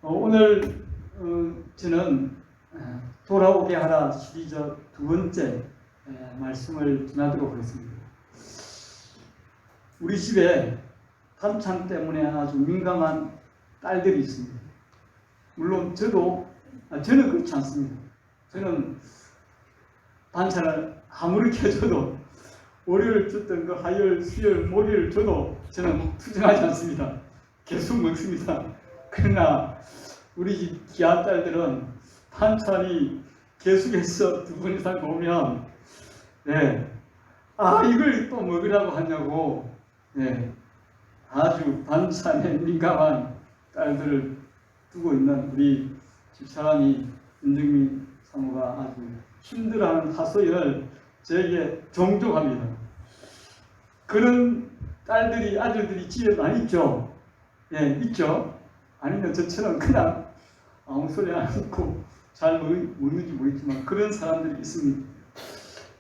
오늘 저는 돌아오게 하라 시리즈 두 번째 말씀을 전하도록 하겠습니다. 우리 집에 반찬 때문에 아주 민감한 딸들이 있습니다. 물론 저는 그렇지 않습니다. 저는 반찬을 아무리 해줘도 월요일 줬던 그 화요일, 수요일, 목요일 줘도 저는 투정하지 않습니다. 계속 먹습니다. 그러나 우리 집 귀한 딸들은 반찬이 계속해서 두 번 이상 오면 이걸 또 먹으라고 하냐고 아주 반찬에 민감한 딸들을 두고 있는 우리 집사람이 윤정민 사모가 아주 힘들어하는 하소연을 저에게 종종 합니다. 그런 딸들이, 아들들이 집에 많이 있죠? 있죠? 아니면 저처럼 그냥 아무 소리 안 듣고 잘 먹는지 모르겠지만 그런 사람들이 있습니다.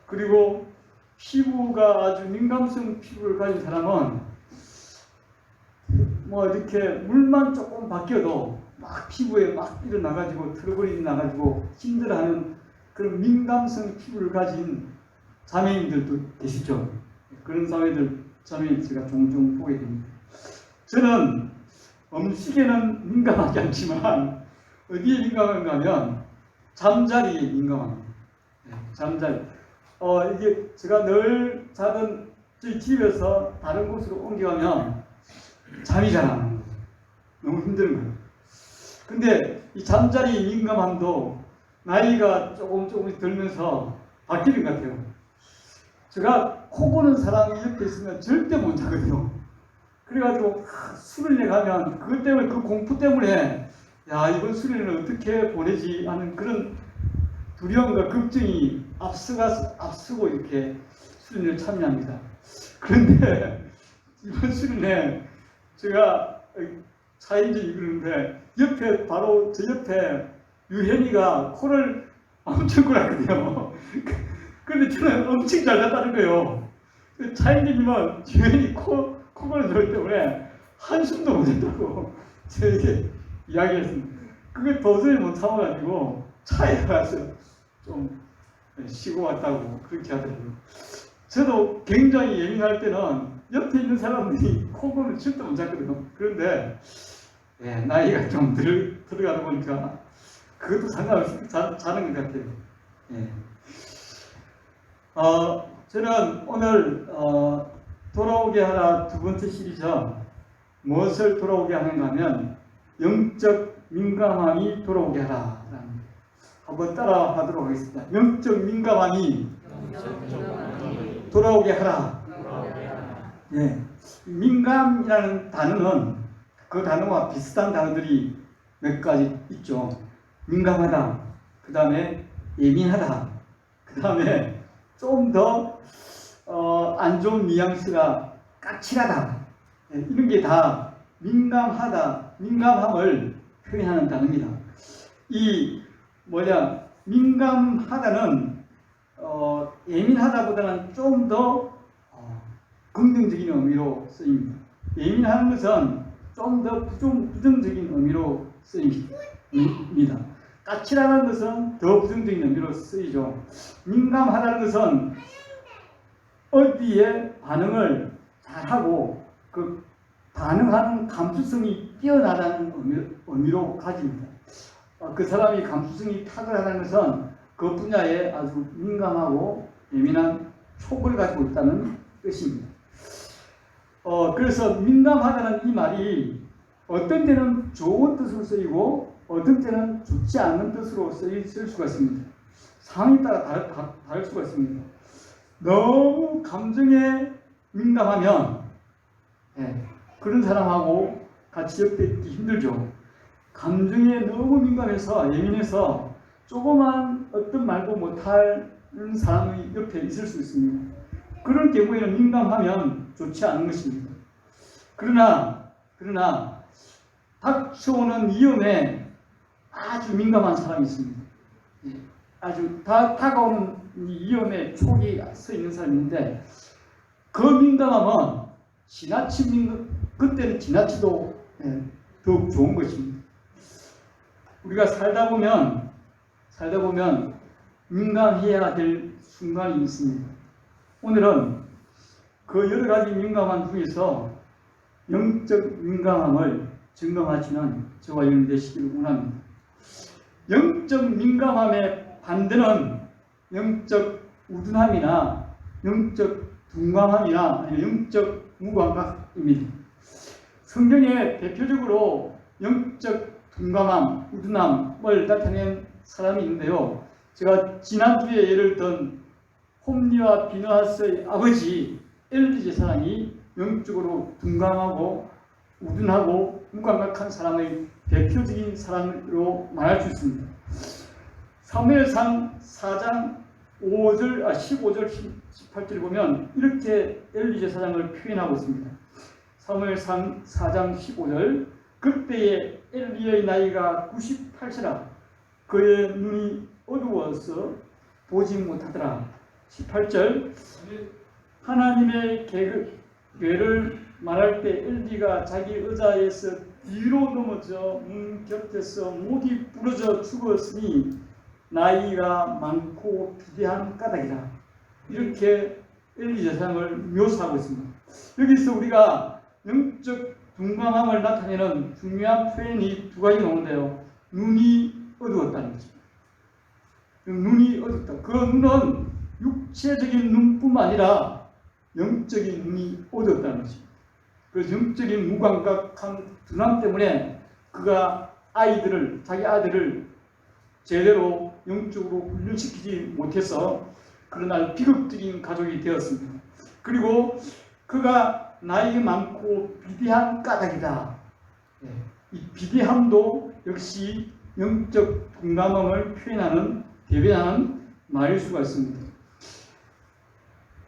그리고 피부가 아주 민감성 피부를 가진 사람은 이렇게 물만 조금 바뀌어도 막 피부에 막 일어나가지고 트러블이 나가지고 힘들어하는 그런 민감성 피부를 가진 자매님들도 계시죠. 그런 자매님 제가 종종 보게 됩니다. 저는 음식에는 민감하지 않지만 어디에 민감한가 하면 잠자리에 민감합니다. 잠자리. 이게 제가 늘 자던 저희 집에서 다른 곳으로 옮겨가면 잠이 잘 안 오는 거예요. 너무 힘든 거예요. 근데 이 잠자리 민감함도 나이가 조금씩 들면서 바뀌는 것 같아요. 제가 코 고는 사람이 옆에 있으면 절대 못 자거든요. 그래가지고 수련회 가면 그것 때문에, 그 공포 때문에 이번 수련회를 어떻게 보내지 하는 그런 두려움과 걱정이 앞서고 이렇게 수련회를 참여합니다. 그런데 이번 수련회 제가 차인지 그러는데 바로 저 옆에 유현이가 코를 엄청 골았거든요. 그런데 저는 엄청 잘 났다는 거예요. 차인지님은 유현이 코골을 들었기 때문에 한숨도 못 했다고 저에게 이야기했습니다. 그걸 도저히 못 참아가지고 차에 가서 좀 쉬고 왔다고 그렇게 하더라고요. 저도 굉장히 예민할 때는 옆에 있는 사람들이 코골을 절대 못 잡거든요. 그런데 나이가 좀 들어가다 보니까 그것도 상관없이 자는 것 같아요. 저는 오늘 돌아오게 하라 두 번째 시리즈 무엇을 돌아오게 하는가 하면 영적 민감함이 돌아오게 하라. 한번 따라 하도록 하겠습니다. 영적 민감함이 돌아오게 하라. 민감이라는 단어는 그 단어와 비슷한 단어들이 몇 가지 있죠. 민감하다, 그 다음에 예민하다, 그 다음에 좀 더 안 좋은 뉘앙스가 까칠하다, 이런 게 다 민감함을 표현하는 단어입니다. 민감하다는 예민하다보다는 좀 더 긍정적인 의미로 쓰입니다. 예민한 것은 좀 더 부정적인 의미로 쓰입니다. 까칠하다는 것은 더 부정적인 의미로 쓰이죠. 민감하다는 것은 어디에 반응을 잘하고 그 반응하는 감수성이 뛰어나다는 의미로 가집니다. 그 사람이 감수성이 탁월하다는 것은 그 분야에 아주 민감하고 예민한 촉을 가지고 있다는 뜻입니다. 그래서 민감하다는 이 말이 어떤 때는 좋은 뜻으로 쓰이고 어떤 때는 좋지 않은 뜻으로 쓸 수가 있습니다. 상황에 따라 다를 수가 있습니다. 너무 감정에 민감하면 그런 사람하고 같이 옆에 있기 힘들죠. 감정에 너무 민감해서 예민해서 조그만 어떤 말도 못하는 사람이 옆에 있을 수 있습니다. 그런 경우에는 민감하면 좋지 않은 것입니다. 그러나 닥쳐오는 위험에 아주 민감한 사람이 있습니다. 아주 다가오는 위험에 촉이 서 있는 사람이 있는데 그 민감함은 그때는 지나치도 더욱 좋은 것입니다. 우리가 살다 보면 민감해야 될 순간이 있습니다. 오늘은 그 여러 가지 민감함 중에서 영적 민감함을 점검하시는 저와 여러분 되시기를 원합니다. 영적 민감함의 반대는 영적 우둔함이나 영적 둔감함이나 영적 무감각입니다. 성경에 대표적으로 영적 둔감함, 우둔함을 나타낸 사람이 있는데요. 제가 지난주에 예를 든 홈리와 비느하스의 아버지 엘리 제사장이 영적으로 둔감하고 우둔하고 무감각한 사람의 대표적인 사람으로 말할 수 있습니다. 사무엘상 4장 15절 18절 보면 이렇게 엘리 제사장을 표현하고 있습니다. 사무엘상 4장 15절 그때에 엘리의 나이가 98세라 그의 눈이 어두워서 보지 못하더라. 18절 하나님의 계를 말할 때 엘리가 자기 의자에서 뒤로 넘어져 문 곁에서 못이 부러져 죽었으니 나이가 많고 비대한 까닭이라. 이렇게 엘리 제사장을 묘사하고 있습니다. 여기서 우리가 영적 둔감함을 나타내는 중요한 표현이 두 가지 나오는데요. 눈이 어두웠다는 거죠. 눈이 어둡다. 그 눈은 육체적인 눈뿐만 아니라 영적인 눈이 어두웠다는 것입니다. 그 영적인 무감각한 둔함 때문에 그가 자기 아들을 제대로 영적으로 훈련시키지 못해서 그러나 비극적인 가족이 되었습니다. 그리고 그가 나이가 많고 비대한 까닭이다. 이 비대함도 역시 영적 둔감함을 대변하는 말일 수가 있습니다.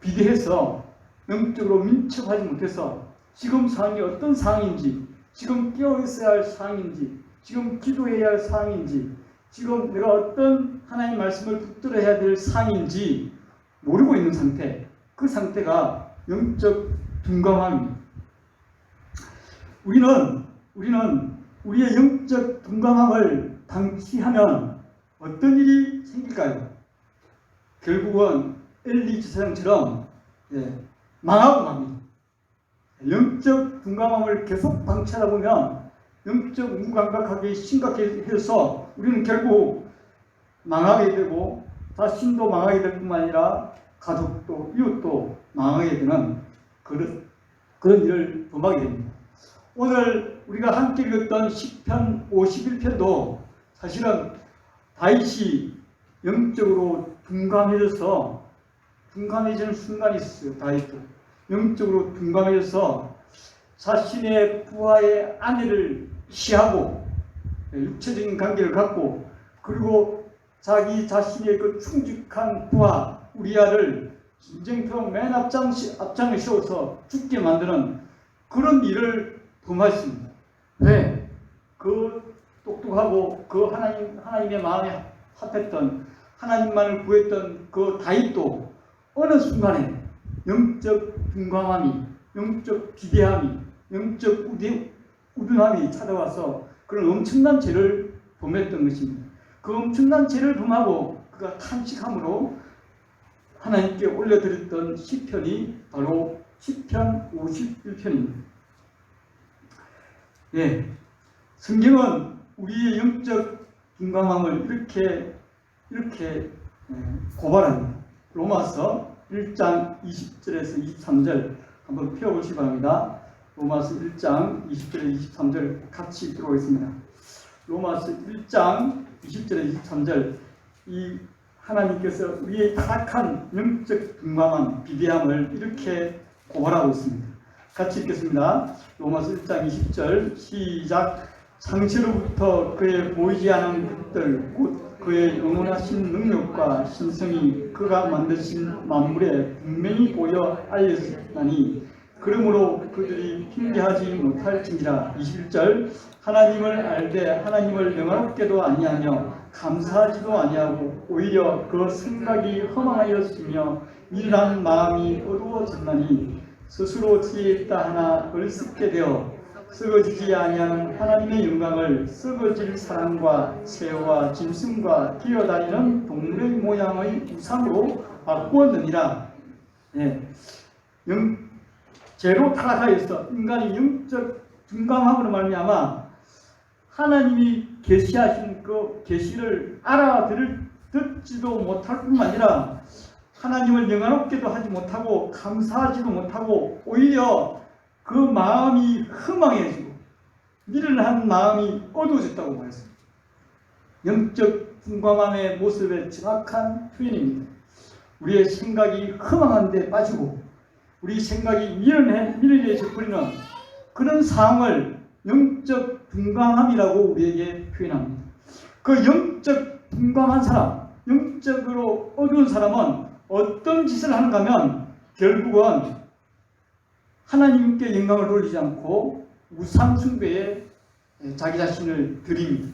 비대해서 영적으로 민첩하지 못해서 지금 상황이 어떤 상황인지, 지금 깨어있어야 할 상황인지, 지금 기도해야 할 상황인지, 지금 내가 어떤 하나님의 말씀을 붙들어야 될 상황인지 모르고 있는 상태, 그 상태가 영적 둔감함입니다. 우리는 우리의 영적 둔감함을 방치하면 어떤 일이 생길까요? 결국은 엘리 제사장처럼 망하고 맙니다. 영적 둔감함을 계속 방치하다 보면 영적 무감각하게 심각해서 우리는 결국 망하게 되고 자신도 망하게 될 뿐만 아니라 가족도 이웃도 망하게 되는 그런 일을 범하게 됩니다. 오늘 우리가 함께 읽었던 시편 51편도 사실은 다윗이 영적으로 둔감해지는 순간이 있었어요. 다윗도 영적으로 둔감해져서 자신의 부하의 아내를 취하고 육체적인 관계를 갖고 그리고 자기 자신의 그 충직한 부하 우리아를 전쟁터 맨 앞장을 세워서 죽게 만드는 그런 일을 범하였습니다. 왜? 그 똑똑하고 그 하나님의 마음에 합했던 하나님만을 구했던 그 다윗도 어느 순간에 영적 둔감함이, 영적 비대함이, 영적 우둔함이 찾아와서 그런 엄청난 죄를 범했던 것입니다. 그 엄청난 죄를 범하고 그가 탄식함으로 하나님께 올려드렸던 시편이 바로 시편 51편입니다. 성경은 우리의 영적 둔감함을 이렇게 고발합니다. 로마서 1장 20절에서 23절 한번 펴보시기 바랍니다. 로마서 1장 20절에서 23절 같이 읽어보겠습니다. 로마서 1장 20절에서 23절 이 하나님께서 우리의 타락한 영적 둔감함, 비대함을 이렇게 고발하고 있습니다. 같이 읽겠습니다. 로마서 1장 20절 시작. 창세로부터 그의 보이지 않은 것들 곧 그의 영원하신 능력과 신성이 그가 만드신 만물에 분명히 보여 알려졌나니 그러므로 그들이 핑계하지 못할지니라. 21절 하나님을 알되 하나님을 영화롭게도 아니하며 감사하지도 아니하고 오히려 그 생각이 허망하였으며 미련한 마음이 어두워졌나니 스스로 지혜 있다 하나 어리석게 되어 썩어지지 아니하는 하나님의 영광을 썩어질 사람과 새와 짐승과 기어다니는 동물의 모양의 우상으로 바꾸었느니라. 예. 죄로 타락하여서 인간이 영적 둔감함으로 말미암아 하나님이 계시하신 그 계시를 듣지도 못할 뿐만 아니라 하나님을 영화롭게도 하지 못하고 감사하지도 못하고 오히려 그 마음이 허망해지고 미련한 마음이 어두워졌다고 말했습니다. 영적 둔감함의 모습의 정확한 표현입니다. 우리의 생각이 허망한 데 빠지고 우리 생각이 미련해져 버리는 그런 상황을 영적 둔감함이라고 우리에게 표현합니다. 그 영적 둔감한 사람, 영적으로 어두운 사람은 어떤 짓을 하는가 하면 결국은 하나님께 영광을 돌리지 않고 우상 숭배에 자기 자신을 드립니다.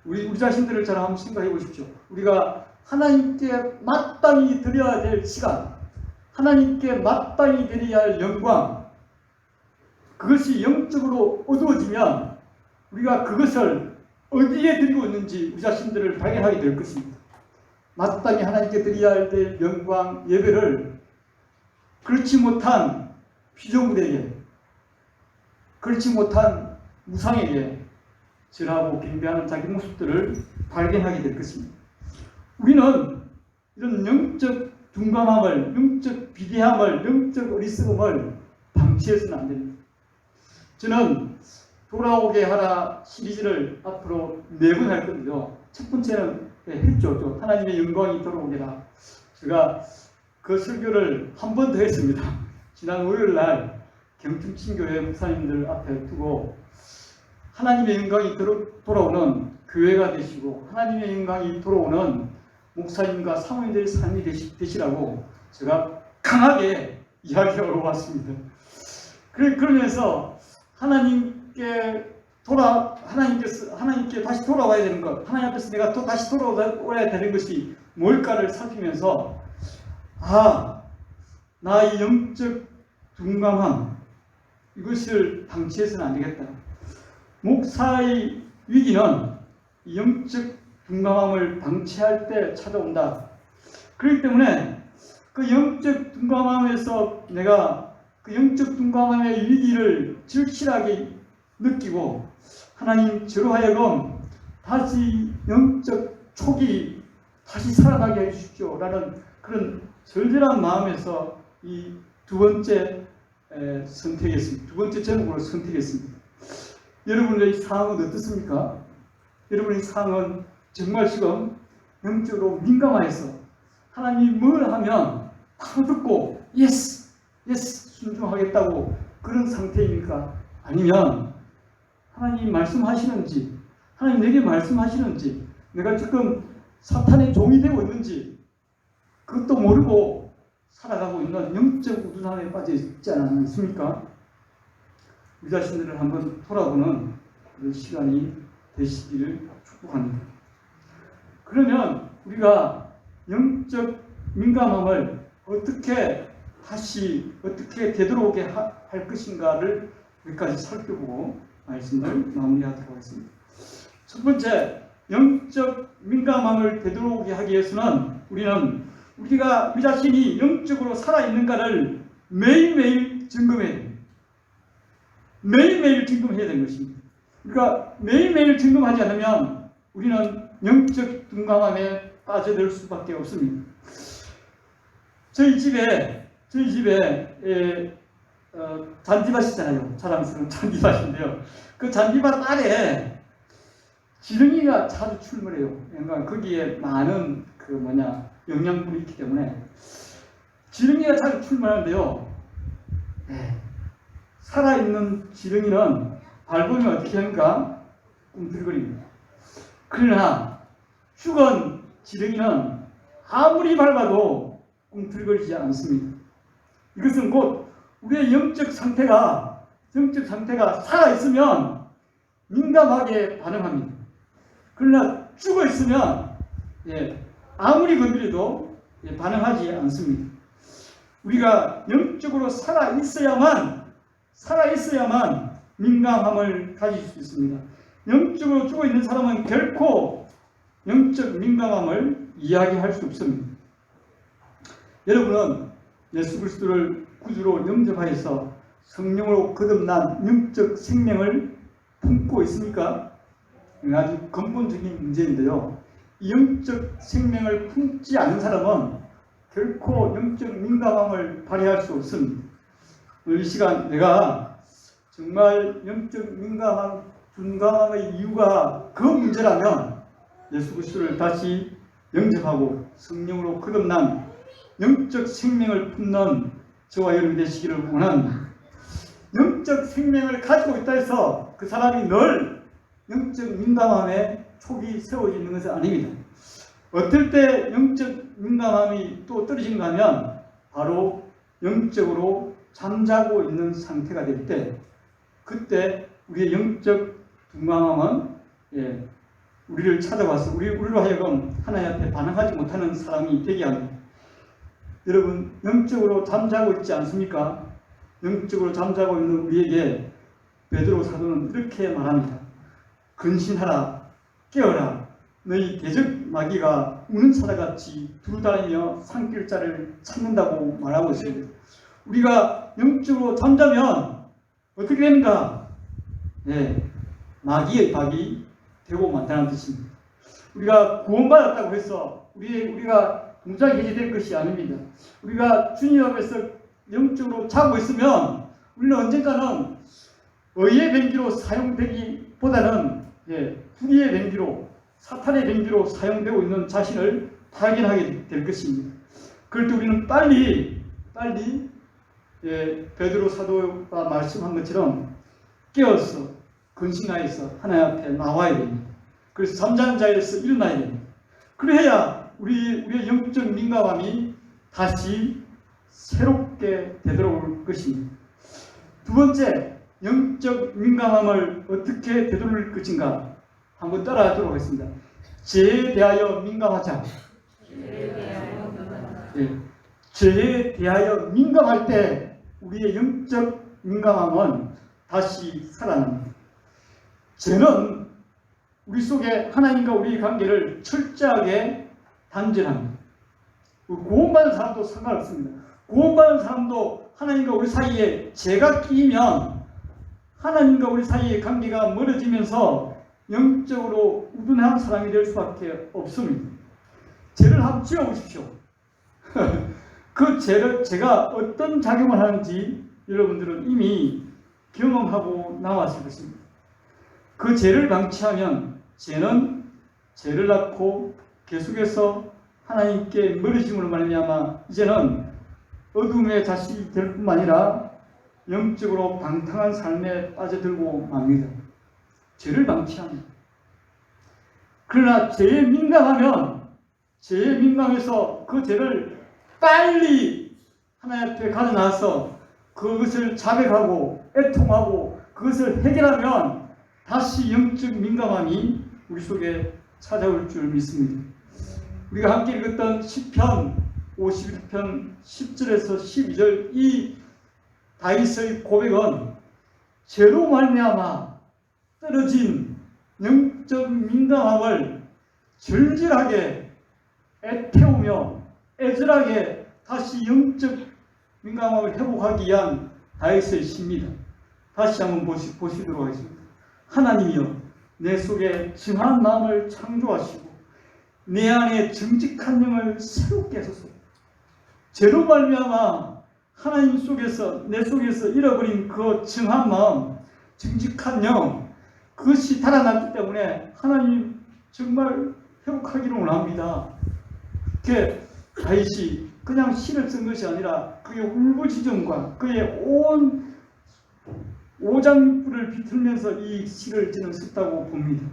우리 자신들을 잘 한번 생각해 보십시오. 우리가 하나님께 마땅히 드려야 될 시간, 하나님께 마땅히 드려야 할 영광, 그것이 영적으로 어두워지면 우리가 그것을 어디에 드리고 있는지 우리 자신들을 발견하게 될 것입니다. 마땅히 하나님께 드려야 될 영광, 예배를 그렇지 못한 피조물에게, 그렇지 못한 우상에게 절하고 경배하는 자기 모습들을 발견하게 될 것입니다. 우리는 이런 영적 둔감함을, 영적 비대함을, 영적 어리석음을 방치해서는 안 됩니다. 저는 돌아오게 하라 시리즈를 앞으로 4번 할 건데요. 첫 번째는 했죠. 하나님의 영광이 돌아오게라. 제가 그 설교를 한 번 더 했습니다. 지난 월요일날 경충신교회 목사님들 앞에 두고 하나님의 영광이 돌아오는 교회가 되시고 하나님의 영광이 돌아오는 목사님과 사모님들의 삶이 되시라고 제가 강하게 이야기하고 왔습니다. 그러면서 하나님께 다시 돌아와야 되는 것, 하나님 앞에서 내가 또 다시 돌아와야 되는 것이 뭘까를 살피면서 나의 영적 둔감함, 이것을 방치해서는 안 되겠다. 목사의 위기는 영적 둔감함을 방치할 때 찾아온다. 그렇기 때문에 그 영적 둔감함에서 내가 그 영적 둔감함의 위기를 절실하게 느끼고 하나님 저로 하여금 다시 영적 촉이 다시 살아나게 해주십시오 라는 그런 절절한 마음에서 이 두 번째 선택했습니다. 두 번째 제목으로 선택했습니다. 여러분의 상황은 어떻습니까? 여러분의 상황은 정말 지금 영적으로 민감해서 하나님이 뭘 하면 바로 듣고 예스 순종하겠다고 그런 상태입니까? 아니면 하나님 말씀하시는지, 하나님 내게 말씀하시는지, 내가 지금 사탄의 종이 되고 있는지 그것도 모르고 살아가고 있는 영적 우둔함에 빠져 있지 않습니까? 우리 자신들을 한번 돌아보는 그런 시간이 되시기를 축복합니다. 그러면 우리가 영적 민감함을 어떻게 되돌아오게 할 것인가를 여기까지 살펴보고 말씀을 마무리하도록 하겠습니다. 첫 번째, 영적 민감함을 되돌아오게 하기 위해서는 우리가 우리 자신이 영적으로 살아있는가를 매일매일 점검해야 됩니다. 매일매일 점검해야 되는 것입니다. 그러니까 매일매일 점검하지 않으면 우리는 영적 둔감함에 빠져들 수밖에 없습니다. 저희 집에 잔디밭 있잖아요. 자랑스러운 잔디밭인데요. 그 잔디밭 아래에 지렁이가 자주 출몰해요. 그러니까 거기에 많은 영양분이 있기 때문에 지렁이가 자주 출몰하는데요. 살아있는 지렁이는 밟으면 어떻게 합니까? 꿈틀거립니다. 그러나 죽은 지렁이는 아무리 밟아도 꿈틀거리지 않습니다. 이것은 곧 우리의 영적 상태가 살아있으면 민감하게 반응합니다. 그러나 죽어있으면 아무리 건드려도 반응하지 않습니다. 우리가 영적으로 살아있어야만 민감함을 가질 수 있습니다. 영적으로 죽어 있는 사람은 결코 영적 민감함을 이야기할 수 없습니다. 여러분은 예수 그리스도를 구주로 영접하여서 성령으로 거듭난 영적 생명을 품고 있습니까? 아주 근본적인 문제인데요. 이 영적 생명을 품지 않은 사람은 결코 영적 민감함을 발휘할 수 없습니다. 오늘 이 시간 내가 정말 영적 민감함의 이유가 그 문제라면 예수 그리스도를 다시 영접하고 성령으로 거듭난 영적 생명을 품는 저와 여러분이 되시기를 원합니다. 영적 생명을 가지고 있다 해서 그 사람이 늘 영적 민감함에 촉이 세워지는 것은 아닙니다. 어떨 때 영적 민감함이 또 떨어진가 하면 바로 영적으로 잠자고 있는 상태가 될 때, 그때 우리의 영적 둔감함은 우리를 찾아와서 우리로 하여금 하나님 앞에 반응하지 못하는 사람이 되게 합니다. 여러분, 영적으로 잠자고 있지 않습니까? 영적으로 잠자고 있는 우리에게 베드로 사도는 이렇게 말합니다. 근신하라, 깨어라. 너희 대적 마귀가 우는 사자같이 두루다니며 산길자를 찾는다고 말하고 있습니다. 우리가 영적으로 잠자면 어떻게 됩니까? 마귀의 박이 되고 만다는 뜻입니다. 우리가 구원받았다고 해서 우리가 동작 해제될 것이 아닙니다. 우리가 주님 앞에서 영적으로 자고 있으면 우리는 언젠가는 의의 병기로 사용되기보다는 불의의 병기로, 사탄의 병기로 사용되고 있는 자신을 발견하게 될 것입니다. 그럴 때 우리는 빨리 베드로 사도가 말씀한 것처럼 깨어서 근신하여서 하나님 앞에 나와야 됩니다. 그래서 잠자는 자에서 일어나야 됩니다. 그래야 우리의 영적 민감함이 다시 새롭게 되돌아올 것입니다. 두 번째, 영적 민감함을 어떻게 되돌릴 것인가 한번 따라하도록 하겠습니다. 죄에 대하여 민감하자. 죄에 대하여 민감할 때 우리의 영적 민감함은 다시 살아납니다. 죄는 우리 속에 하나님과 우리의 관계를 철저하게 단절합니다. 구원받은 사람도 상관없습니다. 구원받은 사람도 하나님과 우리 사이에 죄가 끼면 하나님과 우리 사이의 관계가 멀어지면서 영적으로 우둔한 사람이 될 수밖에 없습니다. 죄를 한번 지어보십시오. 그 죄가 어떤 작용을 하는지 여러분들은 이미 경험하고 나왔을 것입니다. 그 죄를 방치하면 죄는 죄를 낳고 계속해서 하나님께 멀어짐으로 말미암아 이제는 어둠의 자식이 될 뿐만 아니라 영적으로 방탕한 삶에 빠져들고 맙니다. 죄를 방치합니다. 그러나 죄에 민감하면 죄에 민감해서 그 죄를 빨리 하나님 앞에 가져나와서 그것을 자백하고 애통하고 그것을 해결하면 다시 영적 민감함이 우리 속에 찾아올 줄 믿습니다. 우리가 함께 읽었던 시편 51편 10절에서 12절 이 다윗의 고백은 죄로 말미암아 떨어진 영적 민감함을 절절하게 애태우며 애절하게 다시 영적 민감함을 회복하기 위한 다윗의 시입니다. 다시 한번 보시도록 하겠습니다. 하나님이여 내 속에 정한 마음을 창조하시고 내 안에 정직한 영을 새롭게 하소서. 죄로 말미암아 하나님 속에서 내 속에서 잃어버린 그 정한 마음, 정직한 영, 그것이 달아났기 때문에 하나님 정말 회복하기를 원합니다. 이렇게 다윗이 그냥 시를 쓴 것이 아니라 그의 울부짖음과 그의 온 오장불을 비틀면서 이 시를 저는 썼다고 봅니다.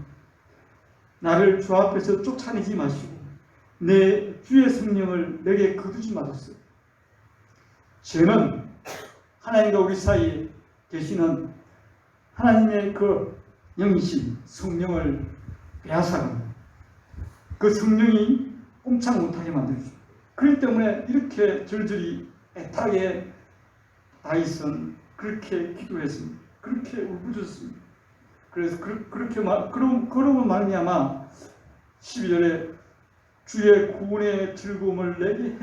나를 주 앞에서 쫓아내지 마시고 내 주의 성령을 내게 거두지 마소서. 죄는 하나님과 우리 사이에 계시는 하나님의 그 영이신 성령을 빼앗아갑니다. 그 성령이 꼼짝 못하게 만들죠. 그렇기 때문에 이렇게 절절히 애타게 다윗은 그렇게 기도했습니다. 그렇게 울부짖었습니다. 그래서 그러고 말미암아 12절에 주의 구원의 즐거움을 내게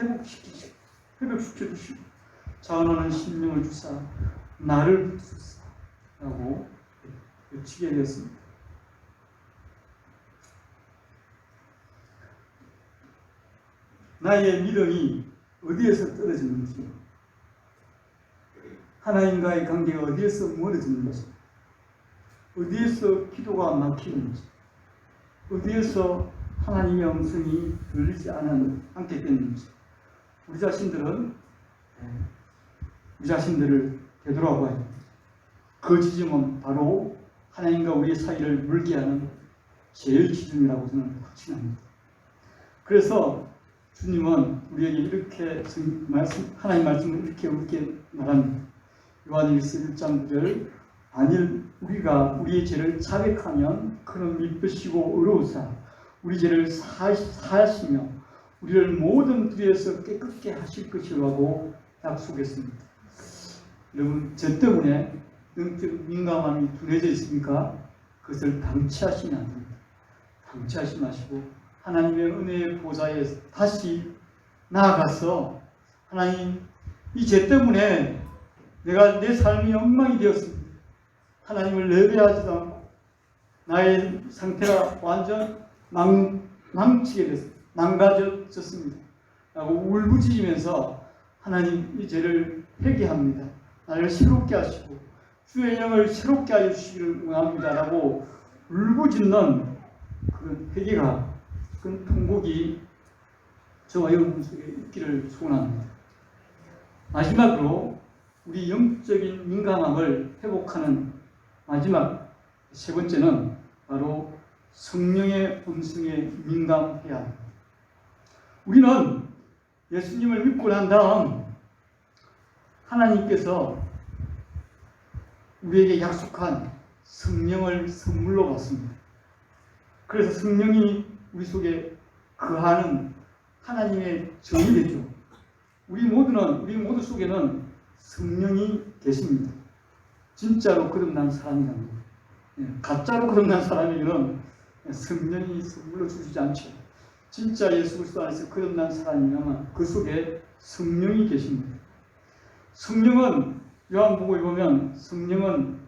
회복시켜 주시고 자원하는 심령을 주사 나를 붙드소서 라고 외치게 되었습니다. 나의 믿음이 어디에서 떨어졌는지, 하나님과의 관계가 어디에서 멀어졌는지, 어디에서 기도가 막히는지, 어디에서 하나님의 음성이 들리지 않게 됐는지, 우리 자신들을 되돌아봐야 합니다. 그 지점은 바로 하나님과 우리의 사이를 물게 하는 제일 지점이라고 저는 확신합니다. 그래서 주님은 우리에게 이렇게 하나님 말씀을 이렇게 말합니다. 요한일서 1장 9절, 만일 우리가 우리의 죄를 자백하면 그는 미쁘시고 의로우사 우리 죄를 사하시며 우리를 모든 불의에서 깨끗게 하실 것이라고 약속했습니다. 여러분, 죄 때문에 영적 민감함이 둔해져 있습니까? 그것을 방치하시면 안 됩니다. 방치하지 마시고 하나님의 은혜의 보좌에 다시 나아가서, 하나님, 이 죄 때문에 내 삶이 엉망이 되었습니다. 하나님을 예배하지도 않고 나의 상태가 완전 망치게 됐습니다. 망가졌습니다. 라고 울부짖으면서 하나님, 이 죄를 회개합니다. 나를 새롭게 하시고 주의 영을 새롭게 하여 주시기를 원합니다. 라고 울부짖는 그런 회개가, 그런 통곡이 저와 여러분 속에 있기를 소원합니다. 마지막으로 우리 영적인 민감함을 회복하는 마지막 세 번째는 바로 성령의 음성에 민감해야 합니다. 우리는 예수님을 믿고 난 다음 하나님께서 우리에게 약속한 성령을 선물로 받습니다. 그래서 성령이 우리 속에 거하는 하나님의 정이 되죠. 우리 모두 속에는 성령이 계십니다. 진짜로 거듭난 사람이랍니다. 가짜로 거듭난 사람에게는 성령이 선물로 주시지 않죠. 진짜 예수 그리스도 안에서 거듭난 사람이라면 그 속에 성령이 계십니다. 성령은, 요한복음에 보면 성령은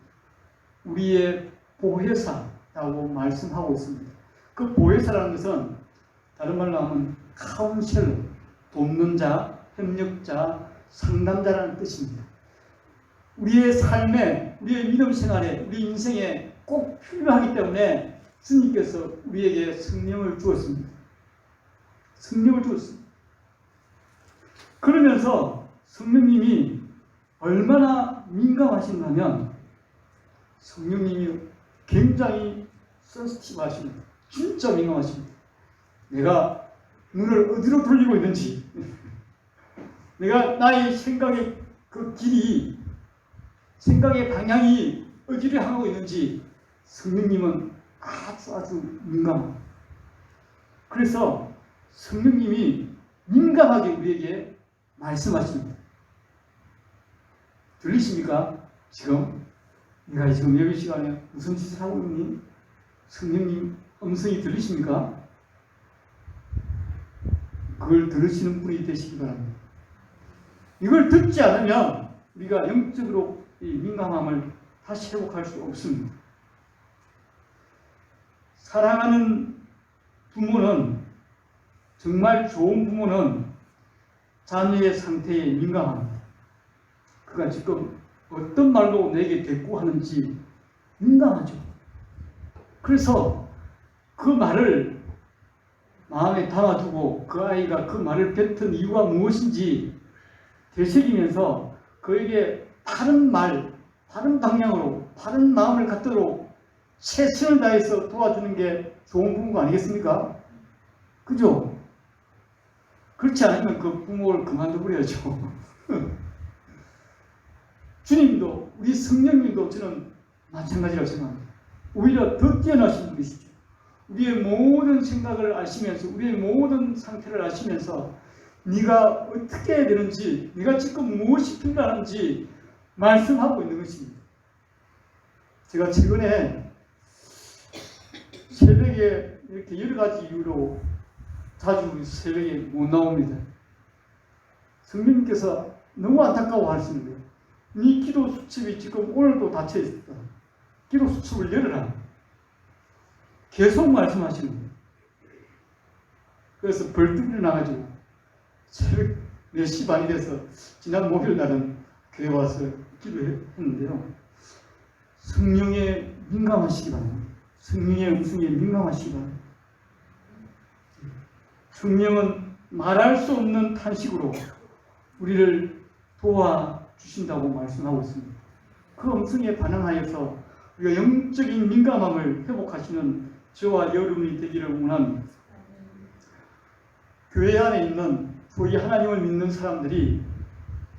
우리의 보혜사라고 말씀하고 있습니다. 그 보혜사라는 것은 다른 말로 하면 카운셀러, 돕는 자, 협력자, 상담자라는 뜻입니다. 우리의 삶에, 우리의 믿음 생활에, 우리 인생에 꼭 필요하기 때문에 주님께서 우리에게 성령을 주었습니다. 성령을 주었습니다. 그러면서 성령님이 얼마나 민감하신가면 성령님이 굉장히 센시티브 하십니다. 진짜 민감하십니다. 내가 눈을 어디로 돌리고 있는지, 내가 나의 생각의 그 길이, 생각의 방향이 어디를 향하고 있는지 성령님은 아주 민감합니다. 그래서 성령님이 민감하게 우리에게 말씀하십니다. 들리십니까? 내가 지금 예배 시간에 무슨 짓을 하고 있니? 성령님 음성이 들리십니까? 그걸 들으시는 분이 되시기 바랍니다. 이걸 듣지 않으면 우리가 영적으로 이 민감함을 다시 회복할 수 없습니다. 사랑하는 부모는, 정말 좋은 부모는 자녀의 상태에 민감합니다. 그가 지금 어떤 말로 내게 대꾸하는지 민감하죠. 그래서 그 말을 마음에 담아두고 그 아이가 그 말을 뱉은 이유가 무엇인지 되새기면서 그에게 바른 말, 바른 방향으로, 바른 마음을 갖도록 최선을 다해서 도와주는 게 좋은 부모가 아니겠습니까? 그죠? 그렇지 않으면 그 부모를 그만둬 버려야죠. 주님도, 우리 성령님도 저는 마찬가지라고 생각합니다. 오히려 더 뛰어나신 분이시죠. 우리의 모든 생각을 아시면서, 우리의 모든 상태를 아시면서 네가 어떻게 해야 되는지, 네가 지금 무엇이 필요한지 말씀하고 있는 것입니다. 제가 최근에 새벽에 이렇게 여러 가지 이유로 자주 새벽에 못 나옵니다. 성령님께서 너무 안타까워 하시는 거예요. 네 기도 수첩이 지금 오늘도 닫혀 있다. 기도 수첩을 열어라. 계속 말씀하시는 거예요. 그래서 벌떡 일어나가지고 새벽 4시 반이 돼서 지난 목요일 날은 교회 와서 기도했는데요. 성령에 민감하시기 바랍니다. 성령의 음성에 민감하시기 바랍니다. 성령은 말할 수 없는 탄식으로 우리를 도와주신다고 말씀하고 있습니다. 그 음성에 반응하여서 우리가 영적인 민감함을 회복하시는 저와 여러분이 되기를 원합니다. 교회 안에 있는 소위 하나님을 믿는 사람들이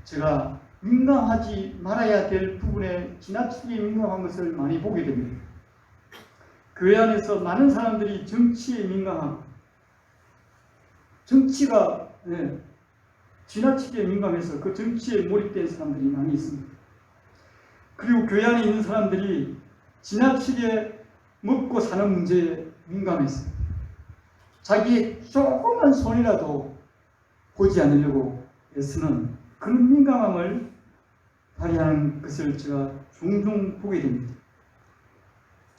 제가 민감하지 말아야 될 부분에 지나치게 민감한 것을 많이 보게 됩니다. 교회 안에서 많은 사람들이 정치에 민감하고 정치가 지나치게 민감해서 그 정치에 몰입된 사람들이 많이 있습니다. 그리고 교회 안에 있는 사람들이 지나치게 먹고 사는 문제에 민감해서 자기의 조그만 손이라도 보지 않으려고 애쓰는 그런 민감함을 발휘하는 것을 제가 종종 보게 됩니다.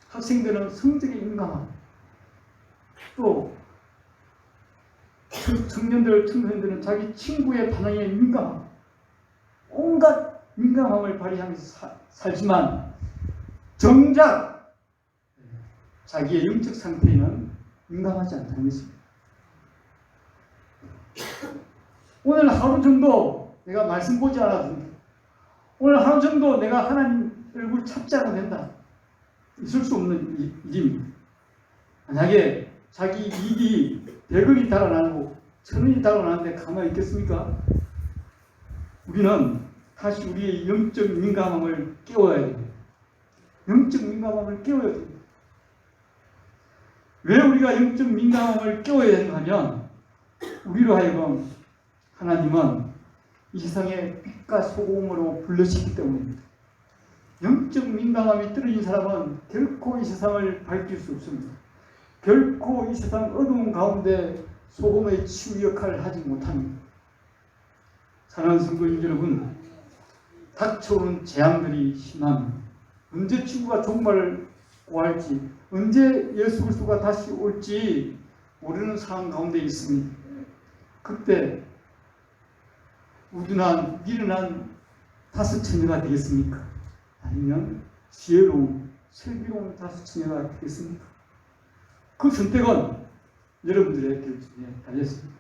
학생들은 성적에 민감하고 또 청소년들은 자기 친구의 반응에 민감하고 온갖 민감함을 발휘하면서 살지만 정작 자기의 영적 상태에는 민감하지 않다는 것입니다. 오늘 하루 정도 내가 말씀 보지 않아도 된다. 오늘 하루 정도 내가 하나님 얼굴 찾지 않아도 된다. 있을 수 없는 일입니다. 만약에 자기 이익이 100원이 달아나고 1000원이 달아나는데 가만히 있겠습니까? 우리는 다시 우리의 영적 민감함을 깨워야 됩니다. 영적 민감함을 깨워야 됩니다. 왜 우리가 영적 민감함을 깨워야 되는가 하면 우리로 하여금 하나님은 이 세상에 빛과 소금으로 불러시기 때문입니다. 영적 민감함이 떨어진 사람은 결코 이 세상을 밝힐 수 없습니다. 결코 이 세상 어두운 가운데 소금의 치유 역할을 하지 못합니다. 사랑하는 성도님 여러분, 닥쳐오는 재앙들이 심합니다. 언제 치유가 종말을 고할지, 언제 예수 그리스도가 다시 올지 모르는 상황 가운데 있습니다. 그때 우둔한 미련한 다섯 처녀가 되겠습니까? 아니면 지혜로운 슬기로운 다섯 처녀가 되겠습니까? 그 선택은 여러분들의 결정에 달렸습니다.